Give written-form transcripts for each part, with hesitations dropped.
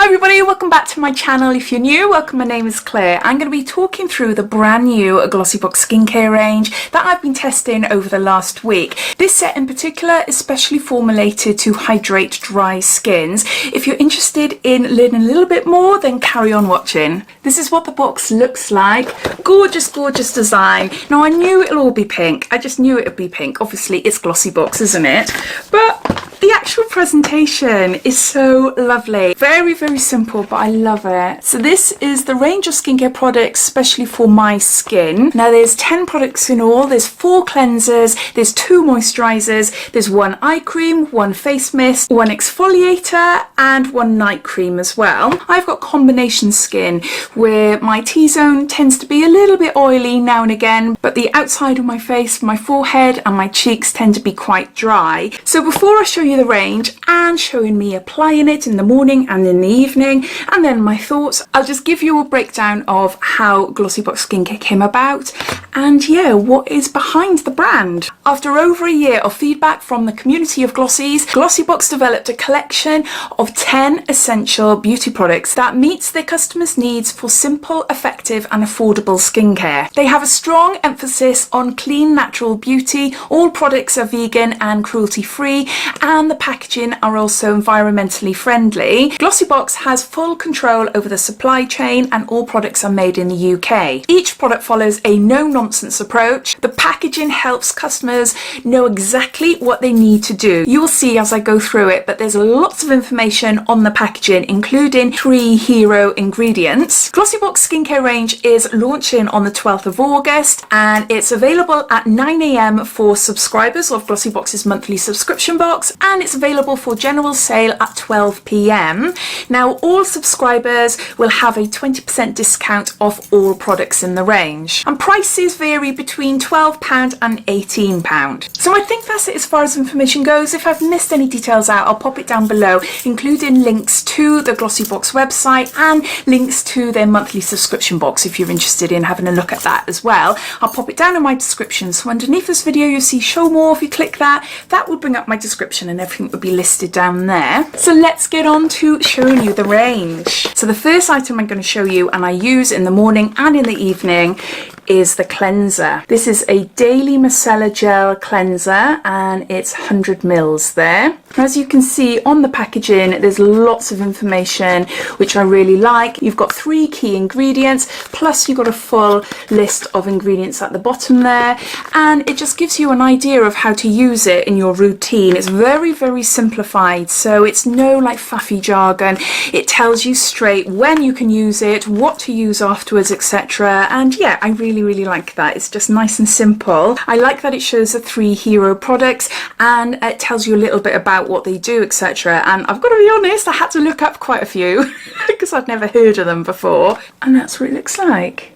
Hi everybody, welcome back to my channel. If you're new, welcome, my name is Claire. I'm going to be talking through the brand new Glossybox Skincare range that I've been testing over the last week. This set in particular is specially formulated to hydrate dry skins. If you're interested in learning a little bit more, then carry on watching. This is what the box looks like. Gorgeous, gorgeous design. Now I knew it'll all be pink. I just knew it would be pink. Obviously it's Glossybox, isn't it? But the actual presentation is so lovely. Very simple, but I love it. So this is the range of skincare products especially for my skin. Now there's 10 products in all. There's 4 cleansers, there's 2 moisturisers, there's 1 eye cream, 1 face mist, 1 exfoliator and 1 night cream as well. I've got combination skin where my T-zone tends to be a little bit oily now and again, but the outside of my face, my forehead and my cheeks tend to be quite dry. So before I show you the range and showing me applying it in the morning and in the evening and then my thoughts, I'll just give you a breakdown of how Glossybox Skincare came about and what is behind the brand. After over a year of feedback from the community of Glossies, Glossybox developed a collection of 10 essential beauty products that meets their customers' needs for simple, effective and affordable skincare. They have a strong emphasis on clean, natural beauty. All products are vegan and cruelty free and the packaging are also environmentally friendly. Glossybox has full control over the supply chain and all products are made in the UK. Each product follows a no-nonsense approach. The packaging helps customers know exactly what they need to do. You will see as I go through it, but there's lots of information on the packaging, including 3 hero ingredients. Glossybox Skincare range is launching on the 12th of August and it's available at 9 AM for subscribers of Glossybox's monthly subscription box and it's available for general sale at 12 PM. Now all subscribers will have a 20% discount off all products in the range and prices vary between £12 and £18. So I think that's it as far as information goes. If I've missed any details out, I'll pop it down below, including links to the Glossybox website and links to their monthly subscription box if you're interested in having a look at that as well. I'll pop it down in my description, so underneath this video you'll see show more. If you click that, that will bring up my description and everything will be listed down there. So let's get on to showing you the range. So the first item I'm going to show you and I use in the morning and in the evening is the cleanser. This is a daily micellar gel cleanser and it's 100 mils there. As you can see on the packaging, there's lots of information which I really like. You've got 3 key ingredients, plus you've got a full list of ingredients at the bottom there, and it just gives you an idea of how to use it in your routine. It's very simplified, so it's no like faffy jargon. It tells you straight when you can use it, what to use afterwards, etc. And I really like that. It's just nice and simple. I like that it shows the 3 hero products and it tells you a little bit about what they do, etc. And I've got to be honest, I had to look up quite a few because I'd never heard of them before, and that's what it looks like.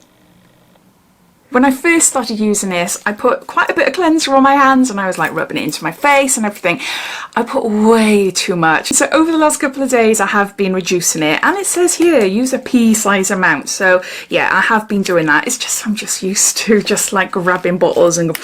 When I first started using this, I put quite a bit of cleanser on my hands and I was like rubbing it into my face and everything. I put way too much. So over the last couple of days I have been reducing it, and it says here use a pea size amount. So I have been doing that. It's just I'm just used to just like grabbing bottles and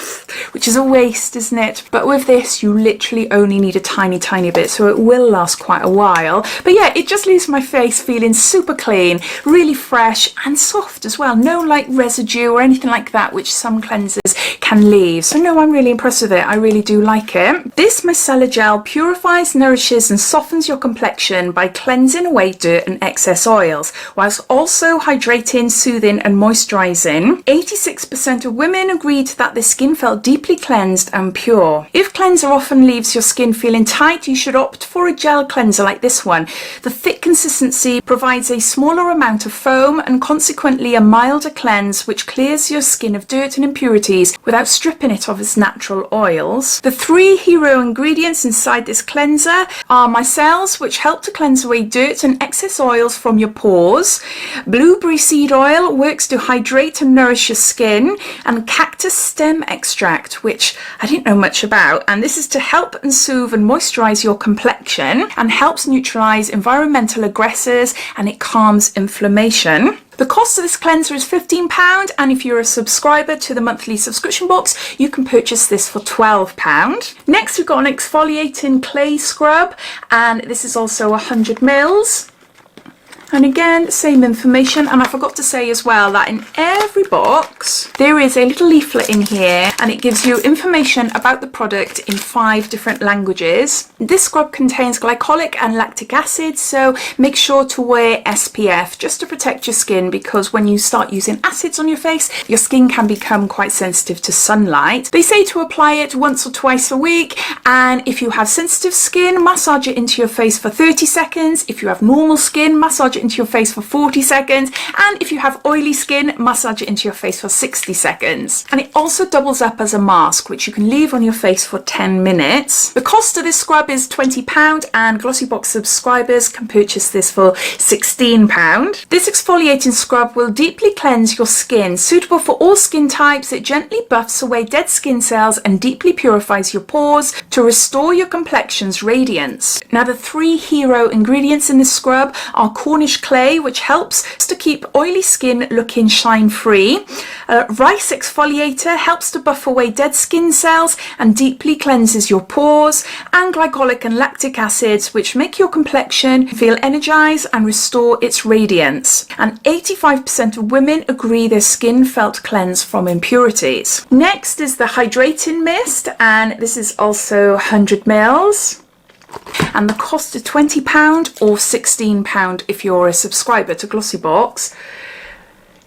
which is a waste, isn't it? But with this you literally only need a tiny bit, so it will last quite a while. But it just leaves my face feeling super clean, really fresh and soft as well. No like residue or anything like that which some cleansers can leave. So no, I'm really impressed with it. I really do like it. This micellar gel purifies, nourishes and softens your complexion by cleansing away dirt and excess oils, whilst also hydrating, soothing and moisturising. 86% of women agreed that their skin felt deeply cleansed and pure. If cleanser often leaves your skin feeling tight, you should opt for a gel cleanser like this one. The thick consistency provides a smaller amount of foam and consequently a milder cleanse which clears your skin of dirt and impurities without stripping it of its natural oils. The 3 hero ingredients inside this cleanser are micelles, which help to cleanse away dirt and excess oils from your pores. Blueberry seed oil works to hydrate and nourish your skin, and cactus stem extract, which I didn't know much about, and this is to help and soothe and moisturize your complexion and helps neutralize environmental aggressors, and it calms inflammation. The cost of this cleanser is £15, and if you're a subscriber to the monthly subscription box, you can purchase this for £12. Next, we've got an exfoliating clay scrub, and this is also 100 mils. And again, same information. And I forgot to say as well that in every box there is a little leaflet in here, and it gives you information about the product in 5 different languages. This scrub contains glycolic and lactic acid, so make sure to wear SPF just to protect your skin, because when you start using acids on your face, your skin can become quite sensitive to sunlight. They say to apply it once or twice a week, and if you have sensitive skin, massage it into your face for 30 seconds. If you have normal skin, massage it into your face for 40 seconds. And if you have oily skin, massage it into your face for 60 seconds. And it also doubles up as a mask, which you can leave on your face for 10 minutes. The cost of this scrub is £20, and Glossybox subscribers can purchase this for £16. This exfoliating scrub will deeply cleanse your skin, suitable for all skin types. It gently buffs away dead skin cells and deeply purifies your pores to restore your complexion's radiance. Now, the 3 hero ingredients in this scrub are Cornish clay, which helps to keep oily skin looking shine free. Rice exfoliator helps to buff away dead skin cells and deeply cleanses your pores. And glycolic and lactic acids, which make your complexion feel energized and restore its radiance. And 85% of women agree their skin felt cleansed from impurities. Next is the Hydrating Mist, and this is also 100 mils. And the cost is £20 or £16 if you're a subscriber to Glossybox.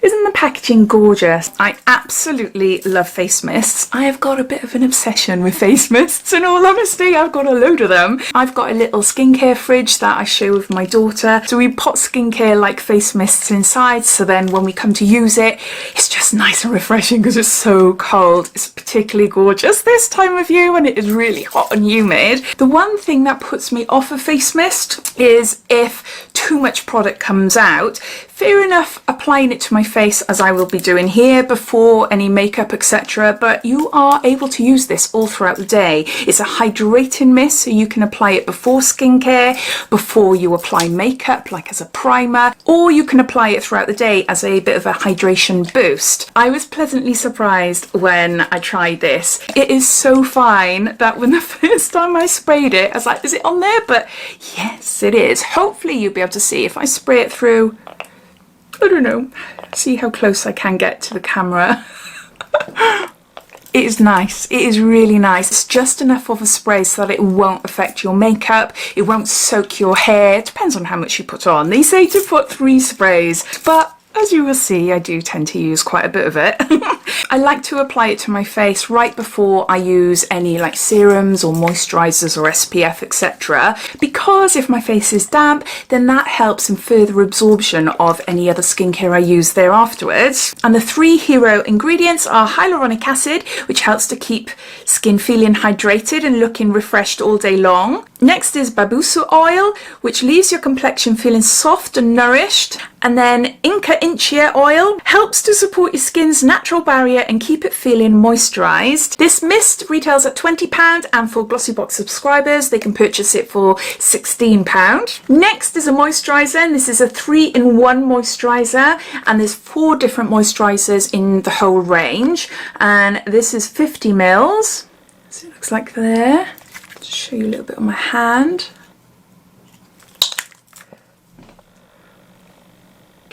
Isn't the packaging gorgeous? I absolutely love face mists. I have got a bit of an obsession with face mists, in all honesty. I've got a load of them. I've got a little skincare fridge that I share with my daughter. So we put skincare like face mists inside, so then when we come to use it, it's just nice and refreshing because it's so cold. It's particularly gorgeous this time of year when it is really hot and humid. The one thing that puts me off a face mist is if too much product comes out. Fair enough applying it to my face, as I will be doing here, before any makeup, etc., but you are able to use this all throughout the day. It's a hydrating mist, so you can apply it before skincare, before you apply makeup, like as a primer, or you can apply it throughout the day as a bit of a hydration boost. I was pleasantly surprised when I tried this. It is so fine that when the first time I sprayed it, I was like, is it on there? But yes, it is. Hopefully you'll be able to see if I spray it through. I don't know, see how close I can get to the camera. It is nice, it is really nice. It's just enough of a spray so that it won't affect your makeup, it won't soak your hair. It depends on how much you put on. They say to put 3 sprays, but as you will see, I do tend to use quite a bit of it. I like to apply it to my face right before I use any like serums or moisturisers or SPF, etc. Because if my face is damp, then that helps in further absorption of any other skincare I use there afterwards. And the 3 hero ingredients are hyaluronic acid, which helps to keep skin feeling hydrated and looking refreshed all day long. Next is babusu oil, which leaves your complexion feeling soft and nourished. And then Inca Inchia oil helps to support your skin's natural barrier and keep it feeling moisturised. This mist retails at £20, and for Glossybox subscribers they can purchase it for £16. Next is a moisturiser, and this is a 3-in-1 moisturiser, and there's 4 different moisturisers in the whole range, and this is 50 mils. So it looks like there. Just show you a little bit on my hand.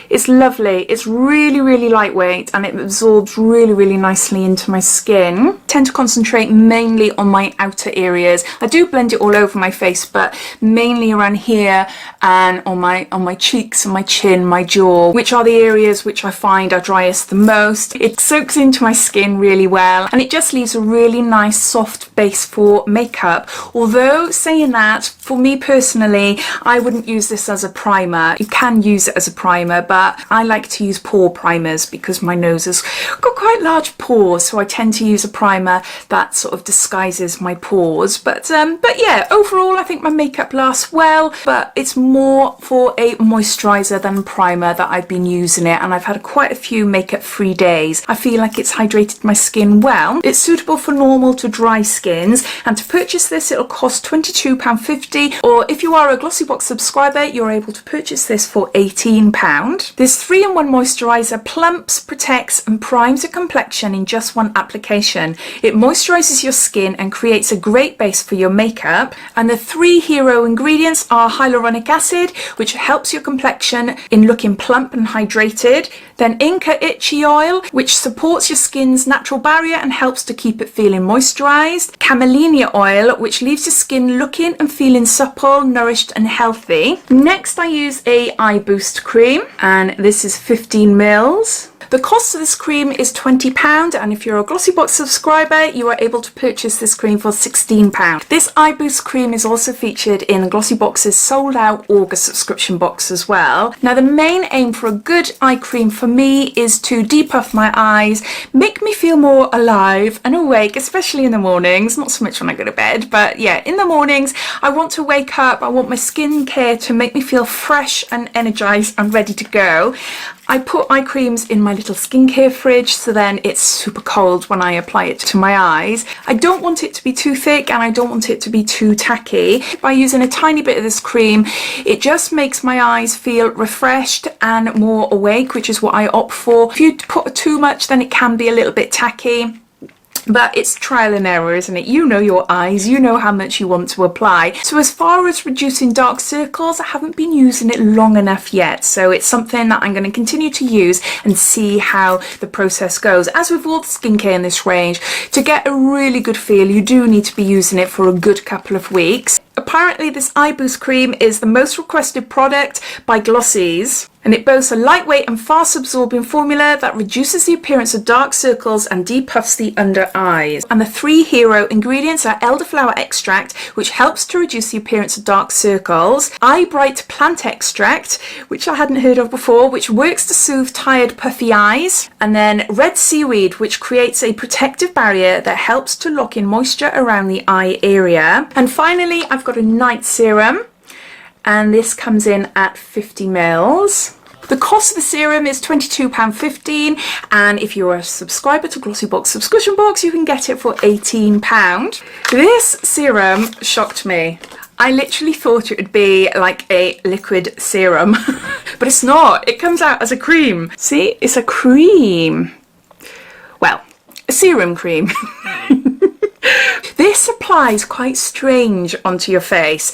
It's lovely, it's really lightweight, and it absorbs really nicely into my skin. I tend to concentrate mainly on my outer areas. I do blend it all over my face, but mainly around here and on my cheeks and my chin, my jaw, which are the areas which I find are driest the most. It soaks into my skin really well, and it just leaves a really nice soft base for makeup. Although saying that, for me personally, I wouldn't use this as a primer. You can use it as a primer, but I like to use pore primers because my nose has got quite large pores, so I tend to use a primer that sort of disguises my pores. But yeah, overall I think my makeup lasts well, but it's more for a moisturiser than primer that I've been using it, and I've had quite a few makeup free days. I feel like it's hydrated my skin well. It's suitable for normal to dry skins, and to purchase this it'll cost £22.50, or if you are a Glossybox subscriber you're able to purchase this for £18. This 3-in-1 moisturiser plumps, protects and primes your complexion in just one application. It moisturises your skin and creates a great base for your makeup. And the 3 hero ingredients are hyaluronic acid, which helps your complexion in looking plump and hydrated. Then Inca Itchy Oil, which supports your skin's natural barrier and helps to keep it feeling moisturised. Camellia Oil, which leaves your skin looking and feeling supple, nourished and healthy. Next I use a eye boost cream, and this is 15 mils. The cost of this cream is £20, and if you're a Glossybox subscriber, you are able to purchase this cream for £16. This eye boost cream is also featured in Glossybox's sold out August subscription box as well. Now the main aim for a good eye cream for me is to depuff my eyes, make me feel more alive and awake, especially in the mornings, not so much when I go to bed, but yeah, in the mornings I want to wake up, I want my skincare to make me feel fresh and energized and ready to go. I put eye creams in my little skincare fridge, so then it's super cold when I apply it to my eyes. I don't want it to be too thick and I don't want it to be too tacky. By using a tiny bit of this cream, it just makes my eyes feel refreshed and more awake, which is what I opt for. If you put too much, then it can be a little bit tacky. But it's trial and error, isn't it? You know your eyes, you know how much you want to apply. So as far as reducing dark circles, I haven't been using it long enough yet. So it's something that I'm going to continue to use and see how the process goes. As with all the skincare in this range, to get a really good feel, you do need to be using it for a good couple of weeks. Apparently this eye boost cream is the most requested product by Glossies, and it boasts a lightweight and fast absorbing formula that reduces the appearance of dark circles and depuffs the under eyes. And the 3 hero ingredients are elderflower extract, which helps to reduce the appearance of dark circles, eye bright plant extract, which I hadn't heard of before, which works to soothe tired puffy eyes, and then red seaweed, which creates a protective barrier that helps to lock in moisture around the eye area. And finally I've got a night serum, and this comes in at 50 mils. The cost of the serum is £22.15, and if you're a subscriber to Glossybox subscription box, you can get it for £18. This serum shocked me. I literally thought it would be like a liquid serum, but it's not. It comes out as a cream. See, it's a cream. Well, a serum cream. This applies quite strange onto your face.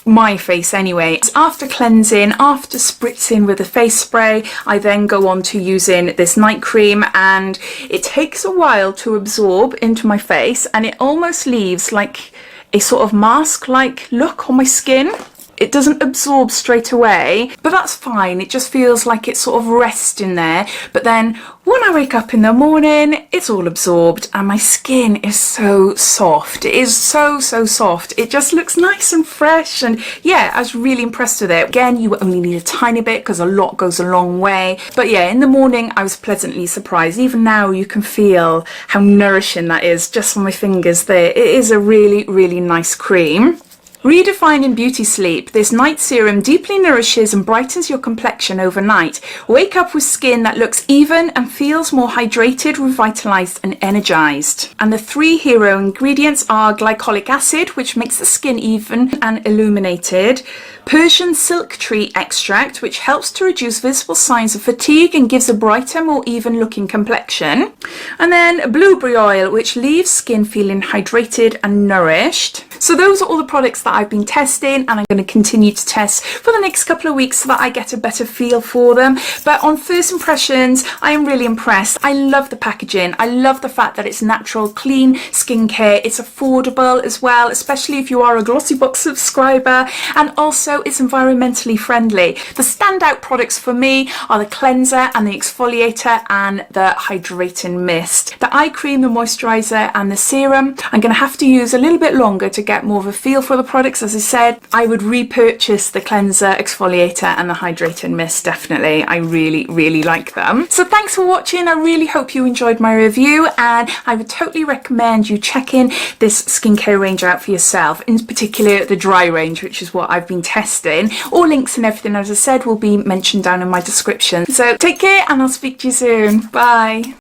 My face anyway. It's after cleansing, after spritzing with a face spray, I then go on to using this night cream, and it takes a while to absorb into my face, and it almost leaves like a sort of mask-like look on my skin. It doesn't absorb straight away, but that's fine. It just feels like it's sort of resting there. But then when I wake up in the morning, it's all absorbed and my skin is so soft. It is so soft. It just looks nice and fresh, and yeah, I was really impressed with it. Again, you only need a tiny bit because a lot goes a long way. But yeah, in the morning I was pleasantly surprised. Even now you can feel how nourishing that is just on my fingers there. It is a really nice cream. Redefining beauty sleep, this night serum deeply nourishes and brightens your complexion overnight. Wake up with skin that looks even and feels more hydrated, revitalized and energized. And the 3 hero ingredients are glycolic acid, which makes the skin even and illuminated, Persian silk tree extract, which helps to reduce visible signs of fatigue and gives a brighter, more even looking complexion, and then blueberry oil, which leaves skin feeling hydrated and nourished. So those are all the products that I've been testing, and I'm going to continue to test for the next couple of weeks so that I get a better feel for them. But on first impressions, I am really impressed. I love the packaging. I love the fact that it's natural, clean skincare. It's affordable as well, especially if you are a Glossybox subscriber, and also it's environmentally friendly. The standout products for me are the cleanser and the exfoliator and the hydrating mist. The eye cream, the moisturiser and the serum, I'm going to have to use a little bit longer to get more of a feel for the products. As I said, I would repurchase the cleanser, exfoliator and the hydrating mist, definitely. I really like them. So thanks for watching. I really hope you enjoyed my review, and I would totally recommend you checking this skincare range out for yourself, in particular the dry range, which is what I've been testing. All links and everything, as I said, will be mentioned down in my description. So take care, and I'll speak to you soon. Bye.